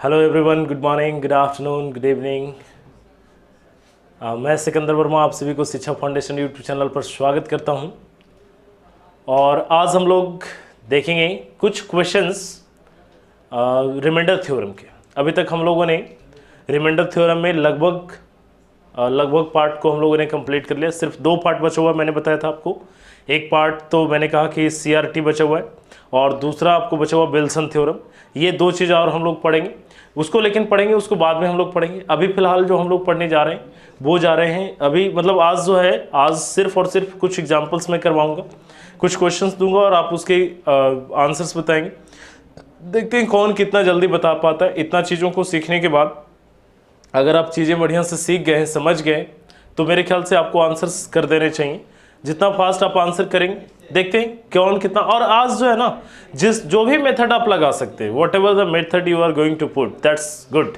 Hello everyone, good morning, good afternoon, good evening. मैं सिकंदर वर्मा आप सभी को शिक्षा फाउंडेशन यूट्यूब चैनल पर स्वागत करता हूं। और आज हम लोग देखेंगे कुछ क्वेश्चंस रिमाइंडर थ्योरम के। अभी तक हम लोगों ने रिमाइंडर थ्योरम में लगभग पार्ट को हम लोगों ने कंप्लीट कर लिया। सिर्फ 2 पार्ट बचा हुआ, मैंने बताया था आपको। एक पार्ट तो मैंने कहा कि CRT बचा हुआ है और दूसरा आपको बचा हुआ विल्सन थ्योरम। ये 2 चीज़ और हम लोग पढ़ेंगे, उसको लेकिन पढ़ेंगे, उसको बाद में हम लोग पढ़ेंगे। अभी फिलहाल जो हम लोग पढ़ने जा रहे हैं वो जा रहे हैं अभी, मतलब आज जो है, आज सिर्फ और सिर्फ कुछ एग्जाम्पल्स मैं करवाऊंगा, कुछ क्वेश्चंस दूंगा और आप उसके आंसर्स बताएंगे। देखते हैं कौन कितना जल्दी बता पाता है। इतना चीज़ों को सीखने के बाद अगर आप चीज़ें बढ़िया से सीख गए हैं, समझ गए, तो मेरे ख्याल से आपको आंसर्स कर देने चाहिए। जितना फास्ट आप आंसर करेंगे, देखते हैं कौन कितना। और आज जो है ना, जो भी मेथड आप लगा सकते हैं, whatever the method you are going to put, that's good.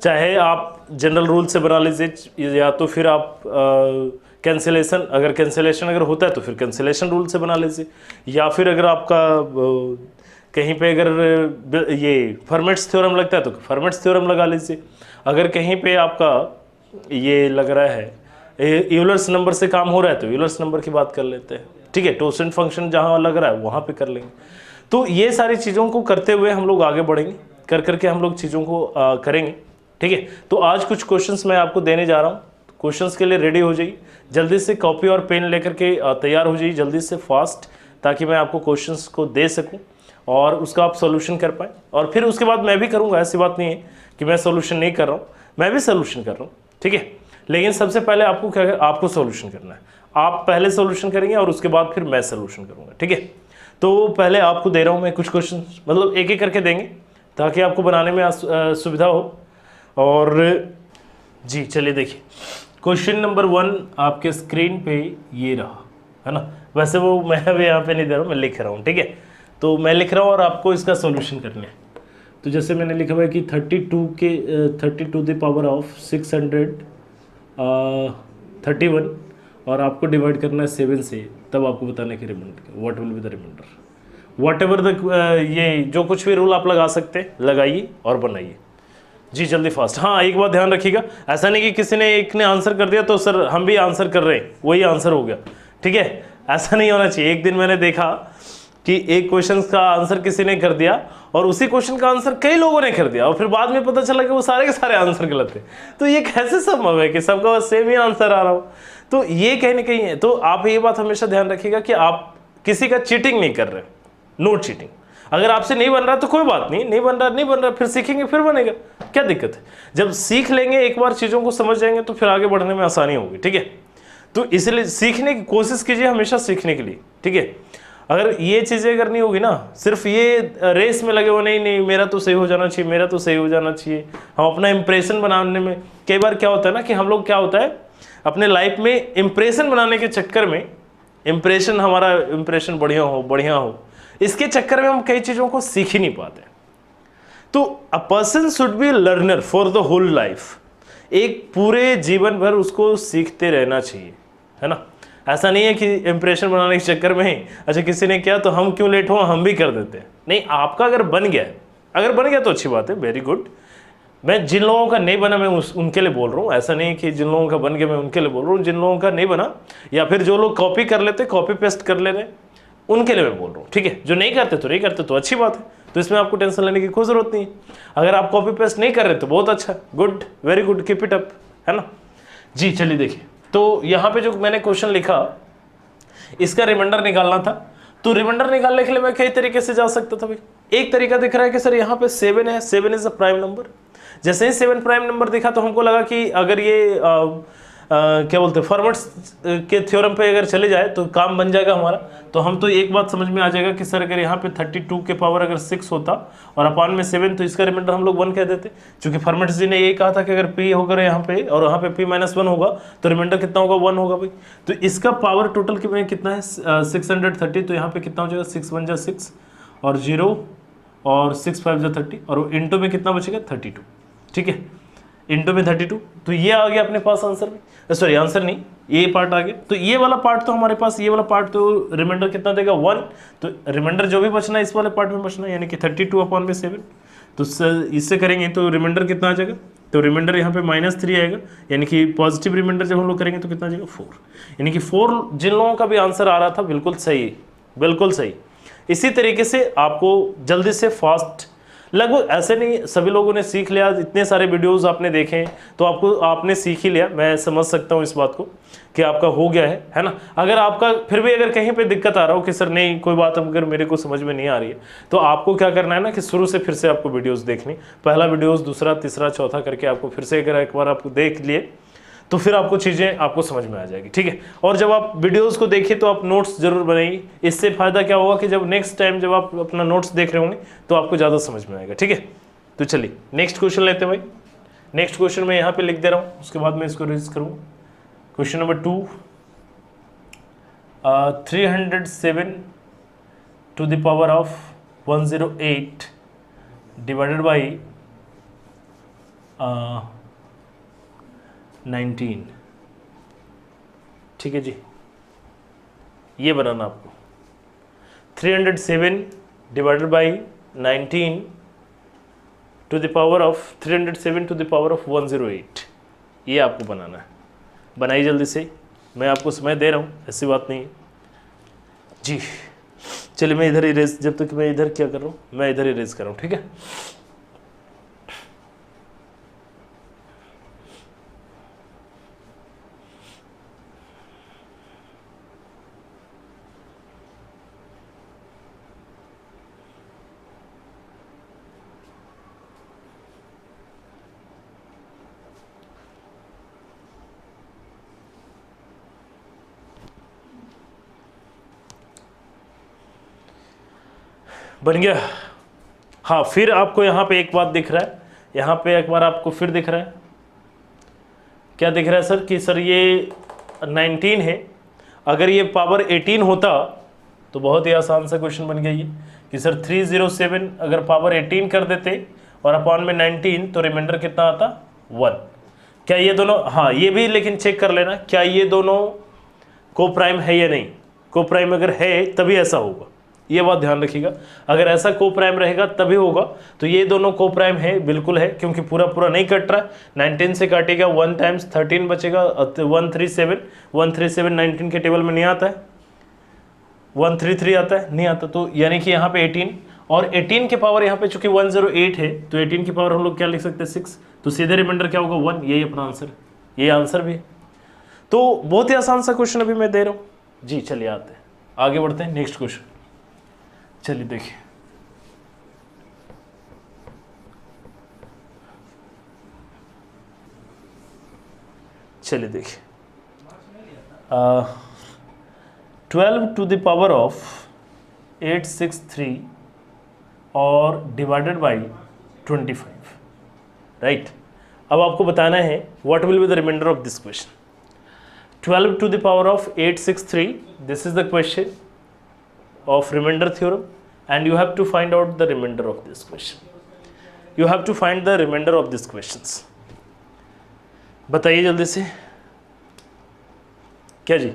चाहे आप जनरल रूल से बना लीजिए, या तो फिर आप कैंसिलेशन, अगर कैंसिलेशन अगर होता है तो फिर कैंसिलेशन रूल से बना लीजिए, या फिर अगर आपका कहीं पे अगर ये फर्मेट्स थ्योरम लगता है तो फर्मेट्स थ्योरम लगा लीजिए। अगर कहीं पे आपका ये लग रहा है यूलर्स नंबर से काम हो रहा है तो यूलर्स नंबर की बात कर लेते हैं, ठीक है। टोसेंट फंक्शन जहाँ लग रहा है वहाँ पे कर लेंगे। तो ये सारी चीज़ों को करते हुए हम लोग आगे बढ़ेंगे, कर करके हम लोग चीज़ों को करेंगे, ठीक है। तो आज कुछ क्वेश्चंस मैं आपको देने जा रहा हूँ। क्वेश्चंस के लिए रेडी हो जाइए, जल्दी से कॉपी और पेन लेकर के तैयार हो जाइए, जल्दी से फास्ट, ताकि मैं आपको क्वेश्चंस को दे सकूँ और उसका आप सोल्यूशन कर पाएँ। और फिर उसके बाद मैं भी करूँगा, ऐसी बात नहीं है कि मैं सोल्यूशन नहीं कर रहा हूँ, मैं भी सोल्यूशन कर रहा हूँ, ठीक है। लेकिन सबसे पहले आपको क्या, आपको सोल्यूशन करना है। आप पहले सोल्यूशन करेंगे और उसके बाद फिर मैं सोल्यूशन करूँगा, ठीक है। तो पहले आपको दे रहा हूँ मैं कुछ क्वेश्चन, मतलब एक एक करके देंगे ताकि आपको बनाने में सुविधा हो। और जी चलिए देखिए, क्वेश्चन नंबर 1 आपके स्क्रीन पे ये रहा है ना। वैसे वो मैं अभी यहाँ पे नहीं दे रहा हूँ, मैं लिख रहा हूँ, ठीक है। तो मैं लिख रहा हूँ और आपको इसका सोल्यूशन करना है। तो जैसे मैंने लिखा हुआ है कि 32 और आपको डिवाइड करना है 7 से, तब आपको बताना है कि reminder what will be the reminder. Whatever the ये जो कुछ भी रूल आप लगा सकते हैं लगाइए और बनाइए। जी जल्दी फास्ट। हाँ, एक बात ध्यान रखिएगा, ऐसा नहीं कि किसी ने एक ने आंसर कर दिया तो सर हम भी आंसर कर रहे हैं, वही आंसर हो गया, ठीक है। ऐसा नहीं होना चाहिए। एक दिन मैंने देखा कि एक क्वेश्चन का आंसर किसी ने कर दिया और उसी क्वेश्चन का आंसर कई लोगों ने कर दिया और फिर बाद में पता चला कि वो सारे के सारे आंसर गलत थे। तो ये कैसे संभव है कि सबका बस सेम ही आंसर आ रहा हो? तो ये कहीं ना कहीं है। तो आप ये बात हमेशा ध्यान रखिएगा कि आप किसी का चीटिंग नहीं कर रहे, नो चीटिंग। अगर आपसे नहीं बन रहा तो कोई बात नहीं, नहीं बन रहा, फिर सीखेंगे, फिर बनेगा, क्या दिक्कत है। जब सीख लेंगे, एक बार चीज़ों को समझ जाएंगे तो फिर आगे बढ़ने में आसानी होगी, ठीक है। तो इसलिए सीखने की कोशिश कीजिए हमेशा, सीखने के लिए, ठीक है। अगर ये चीज़ें करनी होगी ना, सिर्फ ये रेस में लगे हो, नहीं मेरा तो सही हो जाना चाहिए, मेरा तो सही हो जाना चाहिए, हम अपना इंप्रेशन बनाने में, कई बार क्या होता है ना कि हम लोग क्या होता है अपने लाइफ में इंप्रेशन बनाने के चक्कर में, इंप्रेशन हमारा इंप्रेशन बढ़िया हो, इसके चक्कर में हम कई चीज़ों को सीख ही नहीं पाते। तो a person should be learner for the whole life. एक पूरे जीवन भर उसको सीखते रहना चाहिए, है ना। ऐसा नहीं है कि इंप्रेशन बनाने के चक्कर में ही अच्छा किसी ने किया तो हम क्यों लेट हो, हम भी कर देते हैं। नहीं, आपका अगर बन गया तो अच्छी बात है, वेरी गुड। मैं जिन लोगों का नहीं बना मैं उनके लिए बोल रहा हूँ। ऐसा नहीं कि जिन लोगों का बन गया मैं उनके लिए बोल रहा हूँ। जिन लोगों का नहीं बना या फिर जो लोग कॉपी कर लेते, कॉपी पेस्ट कर ले रहे, उनके लिए मैं बोल रहा हूँ, ठीक है। जो नहीं करते तो अच्छी बात है, तो इसमें आपको टेंशन लेने की कोई जरूरत नहीं है। अगर आप कॉपी पेस्ट नहीं कर रहे तो बहुत अच्छा, good, very good, keep it up, है ना। जी चलिए देखिए, तो यहाँ पे जो मैंने क्वेश्चन लिखा, इसका रिमाइंडर निकालना था। तो रिमाइंडर निकालने के लिए मैं कई तरीके से जा सकता था भाई। एक तरीका दिख रहा है कि सर यहाँ पे 7 है, 7 इज अ प्राइम नंबर। जैसे ही 7 प्राइम नंबर दिखा तो हमको लगा कि अगर ये क्या बोलते हैं फॉरवर्ड्स के थ्योरम पे अगर चले जाए तो काम बन जाएगा हमारा। तो हम तो एक बात समझ में आ जाएगा कि सर अगर यहाँ पे 32 के पावर अगर 6 होता और अपान में 7, तो इसका रिमाइंडर हम लोग 1 कह देते, क्योंकि फॉरवर्ड्स जी ने यही कहा था कि अगर p होगा यहाँ पे और यहाँ पे p-1 होगा तो रिमाइंडर कितना होगा, 1 होगा भाई। तो इसका पावर टोटल कितना है 630। तो यहाँ पे कितना हो जाएगा 6 1 जा 6 और 0 और 6 5 जा 30 और इंटू में कितना बचेगा 32, ठीक है। इंटू में 32, तो ये आ गया अपने पास आंसर में, सॉरी आंसर नहीं, ये पार्ट आ गया। तो ये वाला पार्ट तो हमारे पास, ये वाला पार्ट तो रिमाइंडर कितना देगा 1। तो रिमाइंडर जो भी बचना है इस वाले पार्ट में बचना है, यानी कि 32 अपॉन में 7। तो इससे करेंगे तो रिमाइंडर कितना आ जाएगा, तो रिमाइंडर यहाँ पे -3 आएगा, यानी कि पॉजिटिव रिमाइंडर जब हम लोग करेंगे तो कितना आ जाएगा 4, यानी कि 4 जिन लोगों का भी आंसर आ रहा था बिल्कुल सही, बिल्कुल सही। इसी तरीके से आपको जल्दी से फास्ट, लगभग ऐसे नहीं सभी लोगों ने सीख लिया, इतने सारे वीडियोस आपने देखे तो आपने सीख ही लिया, मैं समझ सकता हूँ इस बात को कि आपका हो गया है ना। अगर आपका फिर भी अगर कहीं पे दिक्कत आ रहा हो कि सर नहीं कोई बात अगर मेरे को समझ में नहीं आ रही है, तो आपको क्या करना है ना कि शुरू से फिर से आपको वीडियोस देखनी, पहला वीडियोस, दूसरा, तीसरा, चौथा करके आपको फिर से अगर एक बार आप देख लिए तो फिर आपको चीज़ें आपको समझ में आ जाएगी, ठीक है। और जब आप वीडियोस को देखिए तो आप नोट्स जरूर बनाइए, इससे फ़ायदा क्या होगा कि जब नेक्स्ट टाइम जब आप अपना नोट्स देख रहे होंगे तो आपको ज़्यादा समझ में आएगा, ठीक है। तो चलिए नेक्स्ट क्वेश्चन लेते हैं भाई। नेक्स्ट क्वेश्चन मैं यहाँ पे लिख दे रहा हूँ, उसके बाद मैं इसको रिवाइज करूँगा। Question number 2, 307 to the power of 108 divided by 19, ठीक है जी, ये बनाना आपको 307 divided by 19 to the power of 307 to the power of 108, ये आपको बनाना है। बनाइए जल्दी से, मैं आपको समय दे रहा हूँ, ऐसी बात नहीं है जी। चलिए मैं इधर इरेज, जब तक मैं इधर क्या कर रहा हूँ, मैं इधर इरेज कर रहा हूँ, ठीक है। बन गया। हाँ, फिर आपको यहाँ पे एक बात दिख रहा है, यहाँ पे एक बार आपको फिर दिख रहा है, क्या दिख रहा है सर कि सर ये 19 है, अगर ये पावर 18 होता तो बहुत ही आसान सा क्वेश्चन बन गया ये कि सर 307 अगर पावर 18 कर देते और अपॉन में 19 तो रिमाइंडर कितना आता 1। क्या ये दोनों, हाँ ये भी लेकिन चेक कर लेना क्या ये दोनों को प्राइम है या नहीं। को प्राइम अगर है तभी ऐसा होगा, ये बात ध्यान रखिएगा। अगर ऐसा को प्राइम रहेगा तभी होगा, तो ये दोनों को प्राइम है, बिल्कुल है, क्योंकि पूरा पूरा नहीं कट रहा है। 19 से काटेगा 1 टाइम्स 13 बचेगा, 137 19 के टेबल में नहीं आता है, 133 आता है, नहीं आता, तो यानी कि यहाँ पे 18 और 18 के पावर यहाँ पे चूंकि 108 है तो 18 की पावर हम लोग क्या लिख सकते हैं 6, तो सीधे रिमाइंडर क्या होगा 1, यही अपना आंसर, ये आंसर भी है। तो बहुत ही आसान सा क्वेश्चन अभी मैं दे रहा हूँ जी। चलिए आते हैं, आगे बढ़ते हैं नेक्स्ट क्वेश्चन। चलिए देखिए, चलिए देखिए 12 to the power of 863 और डिवाइडेड बाई 25, राइट। अब आपको बताना है what will be the reminder of this question. 12 to the power of 863, this is the question of remainder theorem, and you have to find out the remainder of this question. You have to find the remainder of these questions. बताइए जल्दी से, क्या जी?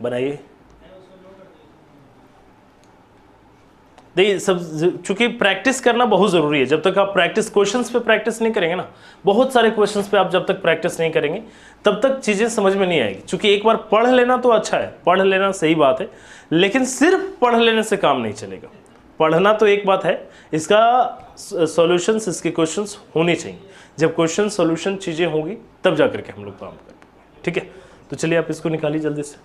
बनाइए। देखिए सब, चूंकि practice करना बहुत ज़रूरी है। जब तक आप प्रैक्टिस क्वेश्चंस पे प्रैक्टिस नहीं करेंगे ना, बहुत सारे क्वेश्चंस पे आप जब तक प्रैक्टिस नहीं करेंगे तब तक चीज़ें समझ में नहीं आएगी। चूंकि एक बार पढ़ लेना तो अच्छा है, पढ़ लेना सही बात है, लेकिन सिर्फ पढ़ लेने से काम नहीं चलेगा। पढ़ना तो एक बात है, इसका सॉल्यूशंस, इसके क्वेश्चंस होने चाहिए। जब क्वेश्चन सॉल्यूशन चीज़ें होगी तब जा करके हम लोग काम कर पाएंगे, ठीक है। तो चलिए आप इसको निकालिए जल्दी से।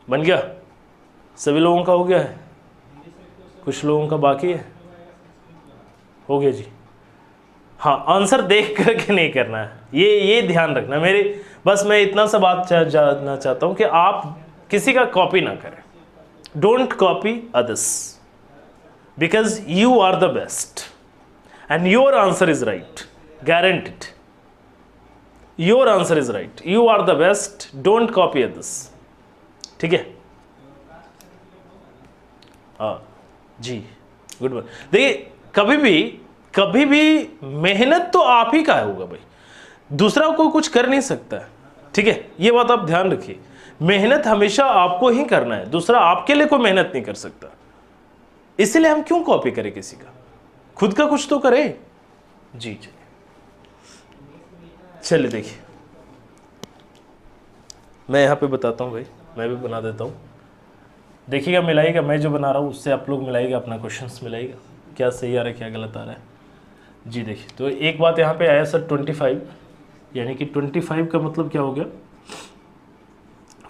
बन गया? सभी लोगों का हो गया है, कुछ लोगों का बाकी है? हो गया जी। हाँ, आंसर देख करके नहीं करना है, ये ध्यान रखना। मेरे बस मैं इतना सा बात जानना चाहता हूँ कि आप किसी का कॉपी ना करें। Don't copy others, because you are the best and your answer is right, guaranteed. Your answer is right, you are the best, don't copy others, ठीक है। हाँ जी, गुड बाय। देखिए कभी भी मेहनत तो आप ही का होगा भाई, दूसरा कोई कुछ कर नहीं सकता है, ठीक है। ये बात आप ध्यान रखिए, मेहनत हमेशा आपको ही करना है, दूसरा आपके लिए कोई मेहनत नहीं कर सकता। इसलिए हम क्यों कॉपी करें किसी का, खुद का कुछ तो करें। जी चलिए देखिए, मैं यहाँ पे बताता हूँ भाई, मैं भी बना देता हूँ। देखिएगा, मिलाइएगा, मैं जो बना रहा हूँ उससे आप लोग मिलाइएगा, अपना क्वेश्चंस मिलाइएगा, क्या सही आ रहा है क्या गलत आ रहा है। जी देखिए, तो एक बात यहाँ पे आया सर 25, यानी कि 25 का मतलब क्या हो गया,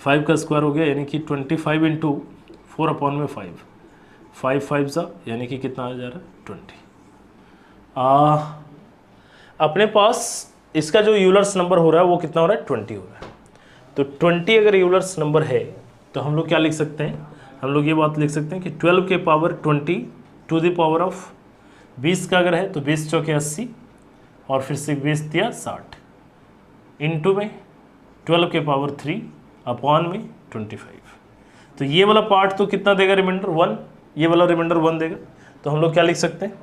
5 का स्क्वायर हो गया, यानी कि 25 इंटू 4/5, 5 5 सा, यानी कि कितना आ जा रहा है 20। अपने पास इसका जो यूलर्स नंबर हो रहा है वो कितना हो रहा है 20 हो रहा है। तो 20 अगर यूलर्स नंबर है तो हम लोग क्या लिख सकते हैं, हम लोग ये बात लिख सकते हैं कि 12 के power 20 to the power of 20 का अगर है तो 20 चौके 80 और फिर से 20 दिया 60 इंटू में 12 के पावर 3 अपॉन में 25। तो ये वाला पार्ट तो कितना देगा रिमाइंडर 1, ये वाला रिमाइंडर 1 देगा। तो हम लोग क्या लिख सकते हैं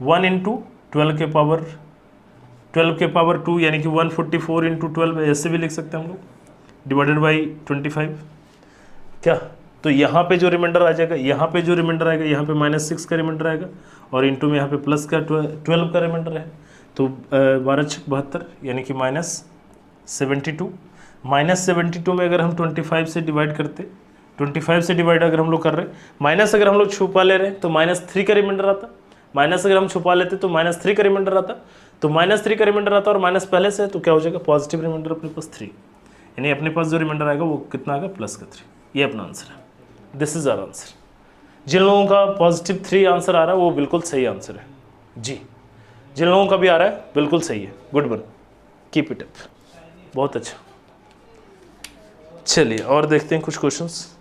1 इंटू 12 के पावर 2, यानी कि 144 इंटू 12, ऐसे भी लिख सकते हैं हम लोग, डिवाइडेड बाई 25। क्या, तो यहाँ पे जो रिमाइंडर आ जाएगा, यहाँ पे जो रिमाइंडर आएगा, यहाँ पे -6 का रिमाइंडर आएगा और इंटू में यहाँ पे प्लस का 12 का रिमाइंडर है। तो 12 6 72, यानी कि -72। -72 में अगर हम 25 से डिवाइड करते, 25 से डिवाइड अगर हम लोग कर रहे हैं, माइनस अगर हम लोग छुपा ले रहे हैं तो -3 का रिमाइंडर आता, माइनस अगर हम छुपा लेते तो -3 का रिमाइंडर आता, तो -3 का रिमाइंडर आता और माइनस पहले से, तो क्या हो जाएगा पॉजिटिव रिमाइंडर अपने पास 3, यानी अपने पास जो रिमाइंडर आएगा वो कितना आएगा प्लस का 3। ये अपना आंसर है, दिस इज आवर आंसर। जिन लोगों का पॉजिटिव 3 आंसर आ रहा है वो बिल्कुल सही आंसर है जी, जिन लोगों का भी आ रहा है बिल्कुल सही है, good one, keep it up, बहुत अच्छा। चलिए और देखते हैं कुछ क्वेश्चंस।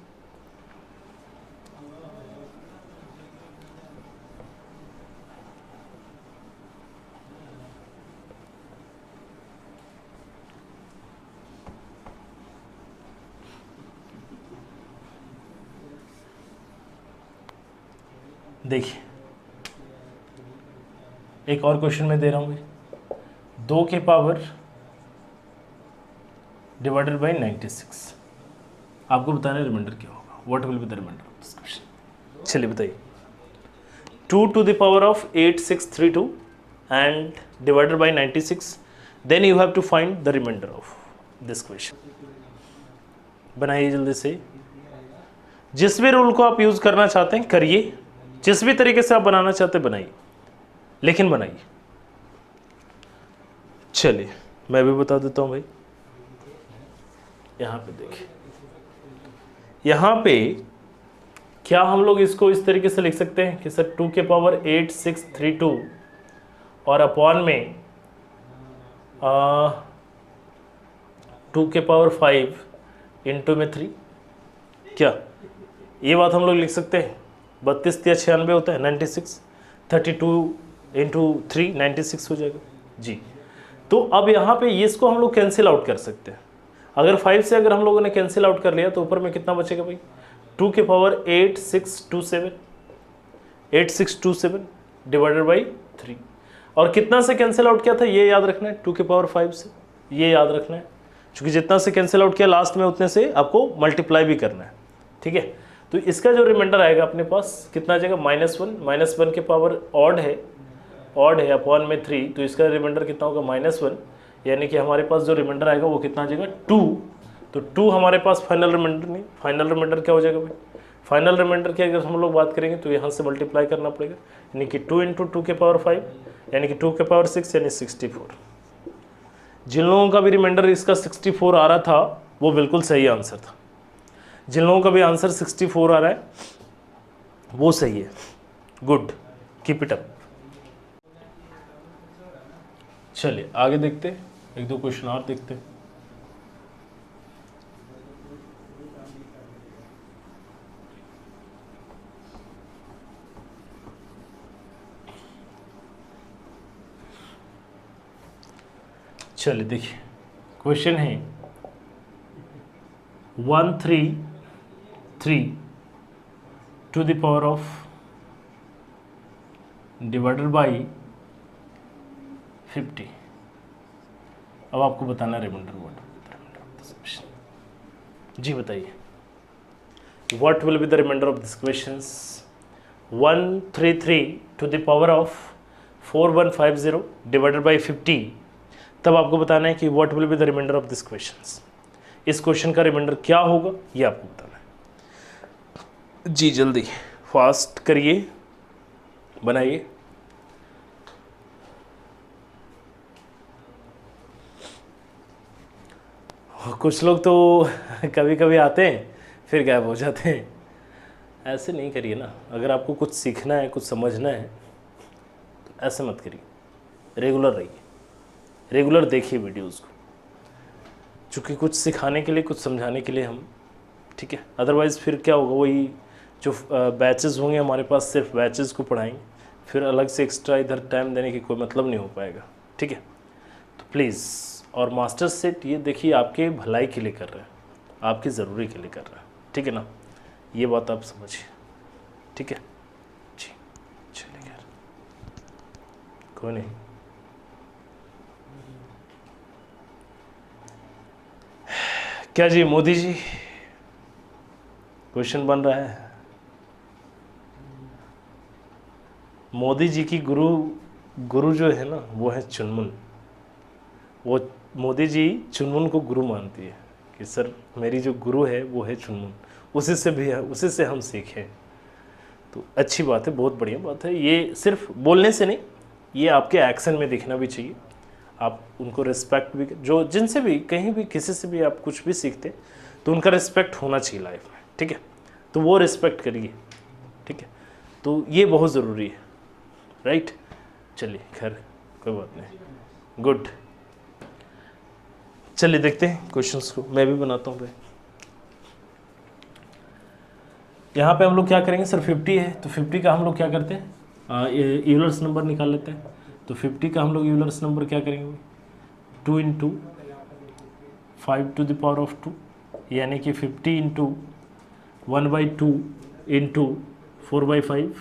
देखिए एक और क्वेश्चन मैं दे रहा हूँ, 2 के पावर डिवाइडेड बाई 96, आपको बताना है रिमाइंडर क्या होगा, what will be the reminder of this question. चलिए बताइए, 2 to the power of 8632 and divided by 96, then you have to find the reminder of this question. बनाइए जल्दी से, जिस भी रूल को आप यूज करना चाहते हैं करिए, जिस भी तरीके से आप बनाना चाहते हैं बनाइए, लेकिन बनाइए। चलिए मैं भी बता देता हूं भाई, यहां पे देखिए, यहां पे क्या हम लोग इसको इस तरीके से लिख सकते हैं कि सर 2 के पावर 8632 और अपॉन में 2 के पावर 5 इंटू में 3, क्या ये बात हम लोग लिख सकते हैं, 32 या 96 होता है 96, 32 इंटू 3 96 हो जाएगा जी। तो अब यहाँ पे ये इसको हम लोग कैंसिल आउट कर सकते हैं, अगर 5 से अगर हम लोगों ने कैंसिल आउट कर लिया तो ऊपर में कितना बचेगा भाई, 2 के पावर 8627 डिवाइडेड बाई 3, और कितना से कैंसिल आउट किया था ये याद रखना है, 2 के पावर 5 से, ये याद रखना है, क्योंकि जितना से कैंसिल आउट किया लास्ट में उतने से आपको मल्टीप्लाई भी करना है, ठीक है। तो इसका जो रिमाइंडर आएगा अपने पास कितना आ जाएगा -1 के पावर ऑड है अपॉन में 3, तो इसका रिमाइंडर कितना होगा -1, यानी कि हमारे पास जो रिमाइंडर आएगा वो कितना आ जाएगा 2। तो 2 हमारे पास फाइनल रिमाइंडर नहीं, फाइनल रिमाइंडर क्या हो जाएगा भाई, फाइनल रिमाइंडर की अगर हम लोग बात करेंगे तो यहाँ से मल्टीप्लाई करना पड़ेगा, यानी कि 2 इंटू 2 के पावर 5, यानी कि 2 के पावर 6, यानी 64। जिन लोगों का भी रिमाइंडर इसका 64 आ रहा था वो बिल्कुल सही आंसर था, जिन लोगों का भी आंसर 64 आ रहा है वो सही है, गुड, कीप इट अप। चलिए आगे देखते, एक दो क्वेश्चन और देखते। चलिए देखिए, क्वेश्चन है 133 to the power of divided by 50। अब आपको बताना रिमाइंडर व्हाट। जी बताइए, what will be the reminder of this questions? 133 to the power of 4150 divided by 50। तब आपको बताना है कि what will be the reminder of this questions. इस क्वेश्चन का रिमाइंडर क्या होगा ये आपको बताना है। जी जल्दी फास्ट करिए, बनाइए। कुछ लोग तो कभी कभी आते हैं फिर गायब हो जाते हैं। ऐसे नहीं करिए ना, अगर आपको कुछ सीखना है, कुछ समझना है तो ऐसे मत करिए, रेगुलर रहिए, रेगुलर देखिए वीडियोज़ को, चूँकि कुछ सिखाने के लिए, कुछ समझाने के लिए हम, ठीक है। अदरवाइज़ फिर क्या होगा, वही जो बैचेस होंगे हमारे पास, सिर्फ बैचेस को पढ़ाएंगे, फिर अलग से एक्स्ट्रा इधर टाइम देने की कोई मतलब नहीं हो पाएगा, ठीक है। तो प्लीज़, और मास्टर सेट ये देखिए आपके भलाई के लिए कर रहे हैं, आपकी ज़रूरी के लिए कर रहे हैं, ठीक है ना, ये बात आप समझिए, ठीक है जी। चलिए यार, कोई नहीं। क्या जी मोदी जी, क्वेश्चन बन रहा है, मोदी जी की गुरु जो है ना वो है चुनमुन। वो मोदी जी चुनमुन को गुरु मानती है कि सर मेरी जो गुरु है वो है चुनमुन, उसी से भी है, उसी से हम सीखें। तो अच्छी बात है, बहुत बढ़िया बात है। ये सिर्फ बोलने से नहीं, ये आपके एक्शन में दिखना भी चाहिए। आप उनको रिस्पेक्ट भी, जो जिनसे भी कहीं भी किसी से भी आप कुछ भी सीखते तो उनका रिस्पेक्ट होना चाहिए लाइफ में, ठीक है। तो वो रिस्पेक्ट करिए, ठीक है। तो ये बहुत ज़रूरी है, राइट। चलिए खैर कोई बात नहीं, गुड। चलिए देखते हैं क्वेश्चंस को, मैं भी बनाता हूँ भाई। यहाँ पे हम लोग क्या करेंगे सर, 50 है तो 50 का हम लोग क्या करते हैं, यूलर्स नंबर निकाल लेते हैं। तो 50 का हम लोग यूलर्स नंबर क्या करेंगे, 2 × 5 टू द पावर ऑफ 2, यानी कि 50 × 1/2 × 4/5,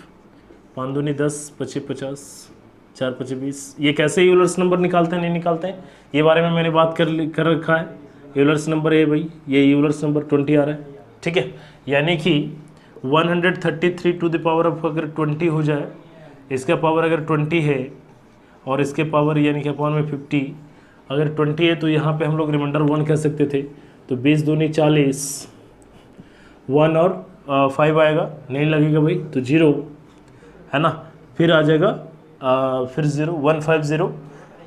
5 दूनी 10, 25 50, 4 25 20। ये कैसे यूलर्स नंबर निकालते हैं, नहीं निकालते हैं, ये बारे में मैंने बात कर रखा है। यूलर्स नंबर है भाई, ये यूलर्स नंबर 20 आ रहा है, ठीक है। यानी कि 133 टू द पावर ऑफ अगर 20 हो जाए, इसका पावर अगर 20 है और इसके पावर यानी कि अपॉन में 50 अगर 20 है, तो यहाँ पे हम लोग रिमाइंडर 1 कह सकते थे। तो 20 दूनी 40, 1 और 5 आएगा, नहीं लगेगा भाई तो 0 है ना, फिर आ जाएगा फिर 0 150।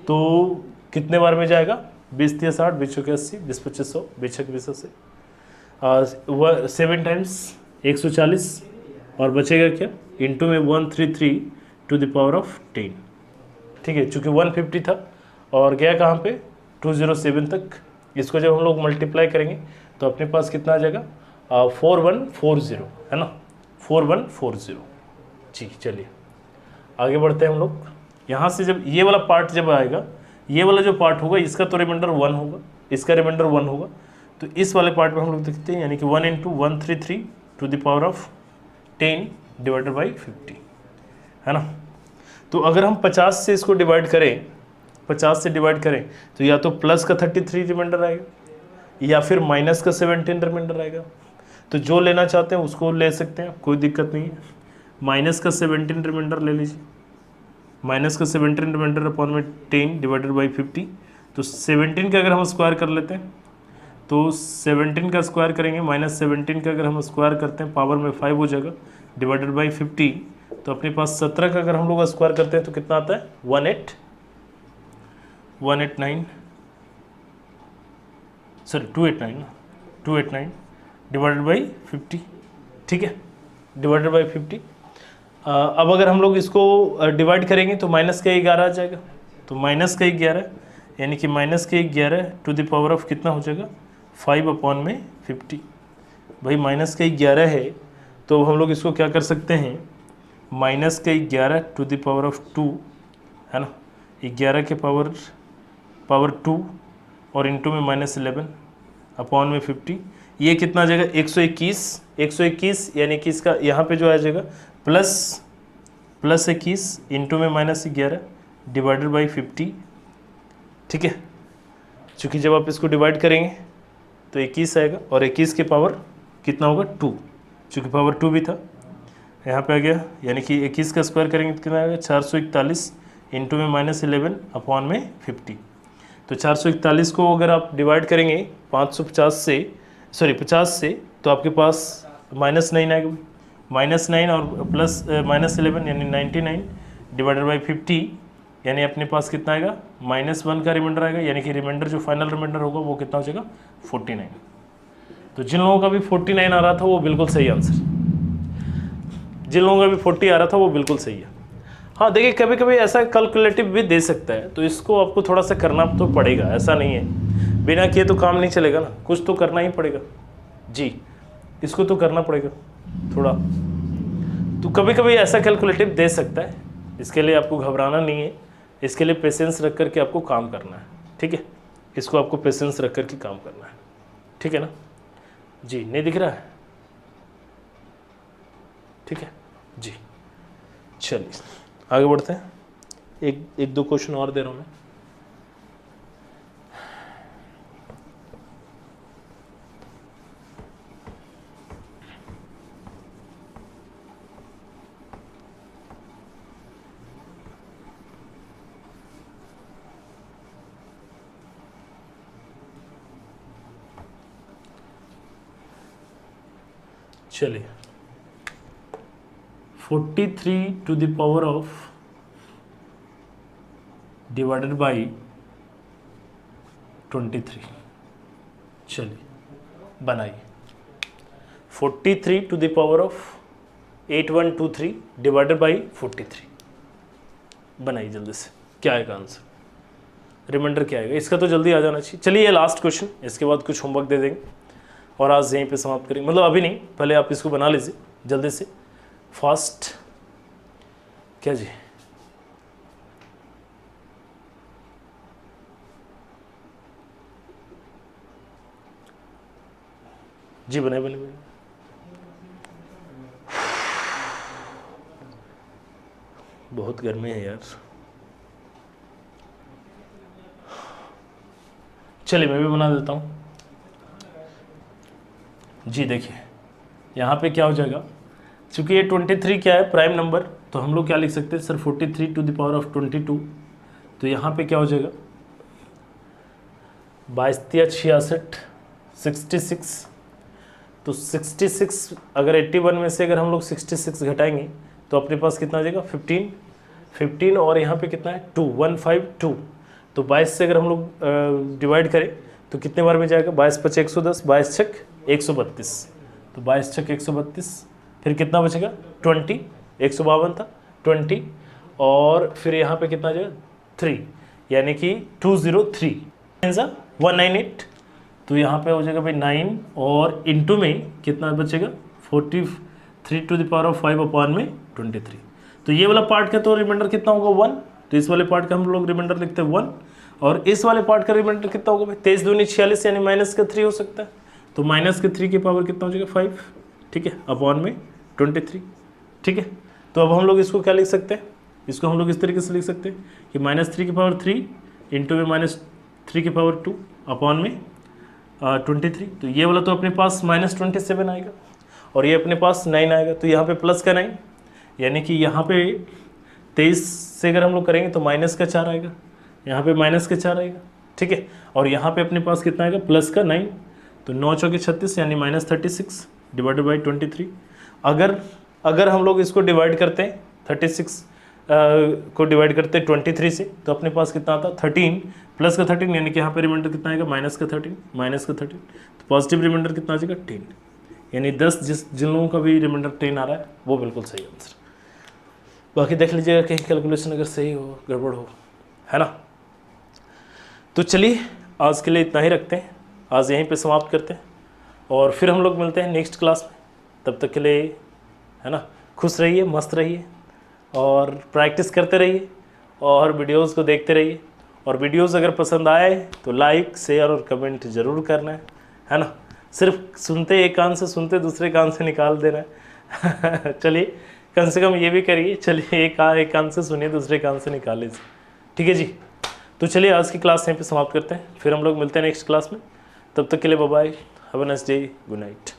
तो कितने बार में जाएगा, 20 × 60, 20 × 80, 20 × 25 100, 20 × 20 80, 7 टाइम्स 140, और बचेगा क्या, इंटू में 133 टू द पावर ऑफ 10, ठीक है। चूँकि 150 था और गया कहाँ पे 207 तक, इसको जब हम लोग मल्टीप्लाई करेंगे तो अपने पास कितना आ जाएगा, 4140 है ना, 4140 जी। चलिए आगे बढ़ते हैं हम लोग। यहाँ से जब ये वाला पार्ट जब आएगा, ये वाला जो पार्ट होगा इसका तो रिमाइंडर 1 होगा, इसका रिमाइंडर 1 होगा। तो इस वाले पार्ट में हम लोग देखते हैं, यानी कि 1 × 133 to the power of 10 divided by 50 है ना। तो अगर हम 50 से इसको डिवाइड करें, 50 से डिवाइड करें तो या तो प्लस का 33 रिमाइंडर आएगा या फिर माइनस का 17 रिमाइंडर आएगा। तो जो लेना चाहते हैं उसको ले सकते हैं, कोई दिक्कत नहीं है। माइनस का 17 रिमाइंडर ले लीजिए, माइनस का 17 रिमाइंडर अपॉन में 10 डिवाइडेड बाई 50। तो 17 का अगर हम स्क्वायर कर लेते हैं तो 17 का स्क्वायर करेंगे, -17 का अगर हम स्क्वायर करते हैं पावर में 5 हो जाएगा, डिवाइडेड बाई 50। तो अपने पास 17 का अगर हम लोग स्क्वायर करते हैं तो कितना आता है, 189 सॉरी 289 डिवाइडेड बाई 50, ठीक है, डिवाइडेड बाई 50। अब अगर हम लोग इसको डिवाइड करेंगे तो माइनस का 11 आ जाएगा, तो माइनस का 11 यानी कि माइनस के 11 टू द पावर ऑफ कितना हो जाएगा, 5/50। भाई माइनस का 11 है तो हम लोग इसको क्या कर सकते हैं, माइनस का 11 टू द पावर ऑफ 2 है ना, 11 के पावर 2 और इंटू में -11 अपॉन में 50। ये कितना आ जाएगा, 121 यानी कि इसका यहाँ पे जो आ जाएगा प्लस 21 इंटू में -11 डिवाइडेड बाई 50, ठीक है। चूँकि जब आप इसको डिवाइड करेंगे तो 21 आएगा, और 21 के पावर कितना होगा 2, चूँकि पावर 2 भी था यहाँ पे आ गया, यानी कि 21 का स्क्वायर करेंगे तो कितना आएगा 441 इंटू में -11 अपॉन में 50। तो 441 को अगर आप डिवाइड करेंगे 550 से, सॉरी 50 से, तो आपके पास -9 आएगा, -9 और प्लस -11 यानी 99 डिवाइडेड बाई 50, यानी अपने पास कितना आएगा -1 का रिमाइंडर आएगा, यानी कि रिमाइंडर जो फाइनल रिमाइंडर होगा वो कितना हो जाएगा 49। तो जिन लोगों का भी 49 आ रहा था वो बिल्कुल सही आंसर, जिन लोगों का भी 40 आ रहा था वो बिल्कुल सही है। हाँ देखिए, कभी कभी ऐसा कैलकुलेटिव भी दे सकता है, तो इसको आपको थोड़ा सा करना तो पड़ेगा, ऐसा नहीं है बिना किए तो काम नहीं चलेगा ना, कुछ तो करना ही पड़ेगा जी, इसको तो करना पड़ेगा थोड़ा। तो कभी कभी ऐसा कैलकुलेटिव दे सकता है, इसके लिए आपको घबराना नहीं है, इसके लिए पेशेंस रख करके आपको काम करना है, ठीक है, इसको आपको पेशेंस रख करके काम करना है, ठीक है ना जी। नहीं दिख रहा है, ठीक है जी। चलिए आगे बढ़ते हैं, एक दो क्वेश्चन और दे रहा हूँ मैं। चलिए 43 to the power of divided by 23, चलिए बनाइए। 43 to the power of 8123 divided by 43, बनाइए जल्दी से, क्या आएगा आंसर, रिमाइंडर क्या आएगा, इसका तो जल्दी आ जाना चाहिए। चलिए ये लास्ट क्वेश्चन, इसके बाद कुछ होमवर्क दे देंगे और आज यहीं पे समाप्त करेंगे, मतलब अभी नहीं, पहले आप इसको बना लीजिए जल्दी से फास्ट। क्या जी, जी बने बने बने। बहुत गर्मी है यार। चलिए मैं भी बना देता हूँ जी। देखिए यहाँ पे क्या हो जाएगा, चूँकि ये 23 क्या है प्राइम नंबर, तो हम लोग क्या लिख सकते हैं sir 43 to the power of 22, तो यहाँ पे क्या हो जाएगा 22×66 66, तो 66 अगर 81 में से अगर हम लोग 66 घटाएंगे तो अपने पास कितना आ जाएगा 15 और यहाँ पे कितना है 2 152, तो 22 से अगर हम लोग डिवाइड करें तो कितने बार में जाएगा 22×5 110, 22×6 132, तो 22×6 132, फिर कितना बचेगा 20, 152 था 20, और फिर यहाँ पे कितना आ जाएगा 3, यानी कि 203 198, तो यहाँ पे हो जाएगा भाई 9, और इंटू में कितना बचेगा 43 to the power of 5 upon में 23। तो ये वाला पार्ट का तो रिमाइंडर कितना होगा 1, तो इस वाले पार्ट का हम लोग रिमाइंडर लिखते हैं 1, और इस वाले पार्ट का रिमाइंडर कितना होगा भाई 23 दूनी 46, यानी -3 हो सकता है, तो -3 की पावर कितना हो जाएगा 5, ठीक है, अपॉन में 23, ठीक है। तो अब हम लोग इसको क्या लिख सकते हैं, इसको हम लोग इस तरीके से लिख सकते हैं कि -3 की पावर 3 इंटू में -3 की पावर 2 अपॉन में 23, तो ये वाला तो अपने पास -27 आएगा और ये अपने पास 9 आएगा, तो यहाँ पे प्लस का 9, यानी कि यहाँ पे 23 से अगर हम लोग करेंगे तो -4 आएगा, यहाँ पे -4 आएगा, ठीक है, और यहाँ पे अपने पास कितना आएगा +9, तो 9 चौके 36 यानी -36 डिवाइडेड बाई 23। अगर हम लोग इसको डिवाइड करते हैं 36 को डिवाइड करते हैं 23 से, तो अपने पास कितना आता है 13 प्लस का 13, यानी कि यहाँ पे रिमाइंडर कितना आएगा -13, तो पॉजिटिव रिमाइंडर कितना आ जाएगा 10, यानी 10 जिन लोगों का भी रिमाइंडर 10 आ रहा है वो बिल्कुल सही आंसर। बाकी देख लीजिएगा कहीं कैलकुलेशन अगर सही हो गड़बड़ हो, है ना। तो चलिए आज के लिए इतना ही रखते हैं, आज यहीं पे समाप्त करते हैं और फिर हम लोग मिलते हैं नेक्स्ट क्लास में। तब तक के लिए, है ना, खुश रहिए, मस्त रहिए और प्रैक्टिस करते रहिए और वीडियोस को देखते रहिए, और वीडियोस अगर पसंद आए तो लाइक शेयर और कमेंट ज़रूर करना है ना। सिर्फ सुनते एक कान से सुनते दूसरे कान से निकाल देना है चलिए कम से कम ये भी करिए, चलिए एक कान से सुनिए दूसरे कान से निकाल लीजिए, ठीक है जी। तो चलिए आज की क्लास यहीं पे समाप्त करते हैं, फिर हम लोग मिलते हैं नेक्स्ट क्लास में। तब तक के लिए bye bye, have a nice day, good night.